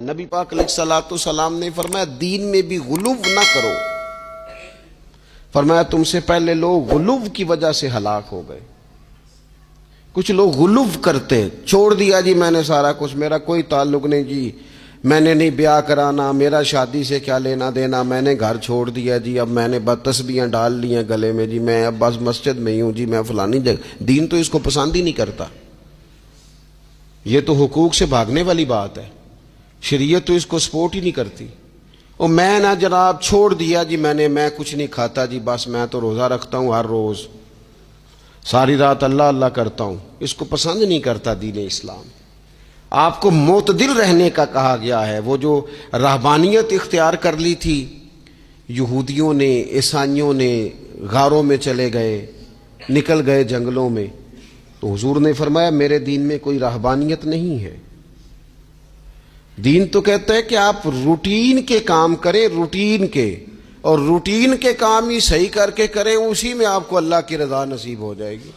نبی پاک علیہ الصلوۃ والسلام نے فرمایا دین میں بھی غلو نہ کرو. فرمایا تم سے پہلے لوگ غلو کی وجہ سے ہلاک ہو گئے. کچھ لوگ غلو کرتے، چھوڑ دیا جی میں نے سارا کچھ، میرا کوئی تعلق نہیں جی، میں نے نہیں بیاہ کرانا، میرا شادی سے کیا لینا دینا، میں نے گھر چھوڑ دیا جی، اب میں نے بس تسبیحاں ڈال لی ہیں گلے میں جی، میں اب بس مسجد میں ہی ہوں جی، میں فلانی جگہ. دین تو اس کو پسند ہی نہیں کرتا. یہ تو حقوق سے بھاگنے والی بات ہے. شریعت تو اس کو سپورٹ ہی نہیں کرتی. اور میں نہ جناب چھوڑ دیا جی میں کچھ نہیں کھاتا جی، بس میں تو روزہ رکھتا ہوں ہر روز، ساری رات اللہ اللہ کرتا ہوں. اس کو پسند نہیں کرتا دین اسلام. آپ کو معتدل رہنے کا کہا گیا ہے. وہ جو رہبانیت اختیار کر لی تھی یہودیوں نے، عیسائیوں نے، غاروں میں چلے گئے، نکل گئے جنگلوں میں، تو حضور نے فرمایا میرے دین میں کوئی رہبانیت نہیں ہے. دین تو کہتا ہے کہ آپ روٹین کے کام کریں، روٹین کے، اور روٹین کے کام ہی صحیح کر کے کریں، اسی میں آپ کو اللہ کی رضا نصیب ہو جائے گی.